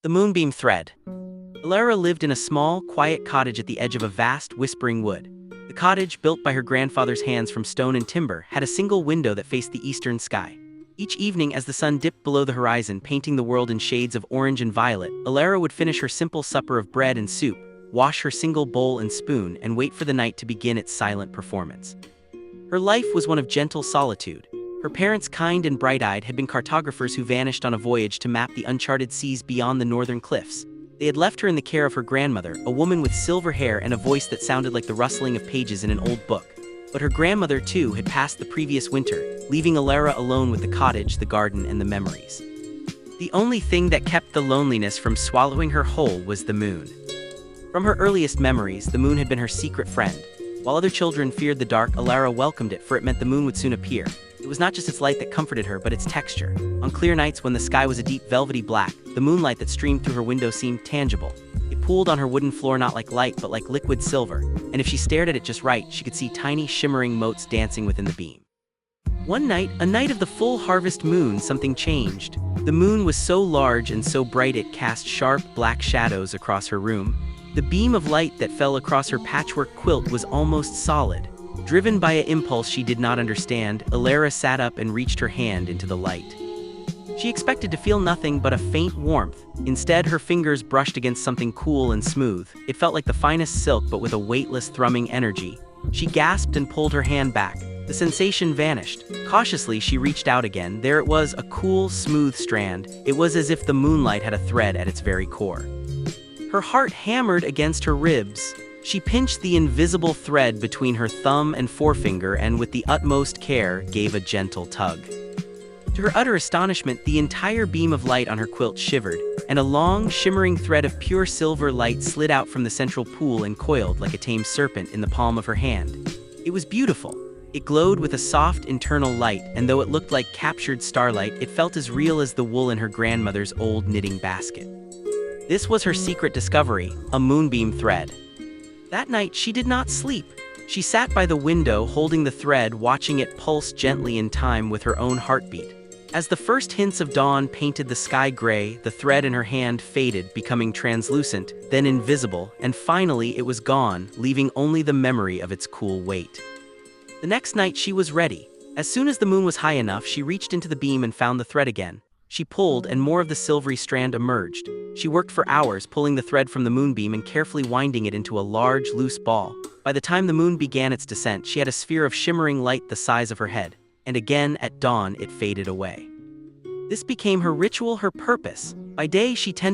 The Moonbeam Thread. Alara lived in a small, quiet cottage at the edge of a vast, whispering wood. The cottage, built by her grandfather's hands from stone and timber, had a single window that faced the eastern sky. Each evening, as the sun dipped below the horizon, painting the world in shades of orange and violet, Alara would finish her simple supper of bread and soup, wash her single bowl and spoon, and wait for the night to begin its silent performance. Her life was one of gentle solitude. Her parents, kind and bright-eyed, had been cartographers who vanished on a voyage to map the uncharted seas beyond the northern cliffs. They had left her in the care of her grandmother, a woman with silver hair and a voice that sounded like the rustling of pages in an old book. But her grandmother, too, had passed the previous winter, leaving Alara alone with the cottage, the garden, and the memories. The only thing that kept the loneliness from swallowing her whole was the moon. From her earliest memories, the moon had been her secret friend. While other children feared the dark, Alara welcomed it, for it meant the moon would soon appear. It was not just its light that comforted her, but its texture. On clear nights when the sky was a deep velvety black, the moonlight that streamed through her window seemed tangible. It pooled on her wooden floor not like light, but like liquid silver, and if she stared at it just right, she could see tiny shimmering motes dancing within the beam. One night, a night of the full harvest moon, something changed. The moon was so large and so bright it cast sharp, black shadows across her room. The beam of light that fell across her patchwork quilt was almost solid. Driven by an impulse she did not understand, Alara sat up and reached her hand into the light. She expected to feel nothing but a faint warmth. Instead, her fingers brushed against something cool and smooth. It felt like the finest silk, but with a weightless, thrumming energy. She gasped and pulled her hand back. The sensation vanished. Cautiously, she reached out again. There it was, a cool, smooth strand. It was as if the moonlight had a thread at its very core. Her heart hammered against her ribs. She pinched the invisible thread between her thumb and forefinger and, with the utmost care, gave a gentle tug. To her utter astonishment, the entire beam of light on her quilt shivered, and a long, shimmering thread of pure silver light slid out from the central pool and coiled like a tame serpent in the palm of her hand. It was beautiful. It glowed with a soft, internal light, and though it looked like captured starlight, it felt as real as the wool in her grandmother's old knitting basket. This was her secret discovery, a moonbeam thread. That night, she did not sleep. She sat by the window, holding the thread, watching it pulse gently in time with her own heartbeat. As the first hints of dawn painted the sky gray, the thread in her hand faded, becoming translucent, then invisible, and finally it was gone, leaving only the memory of its cool weight. The next night she was ready. As soon as the moon was high enough, she reached into the beam and found the thread again. She pulled, and more of the silvery strand emerged. She worked for hours, pulling the thread from the moonbeam and carefully winding it into a large, loose ball. By the time the moon began its descent, she had a sphere of shimmering light the size of her head. And again, at dawn, it faded away. This became her ritual, her purpose. By day, she tended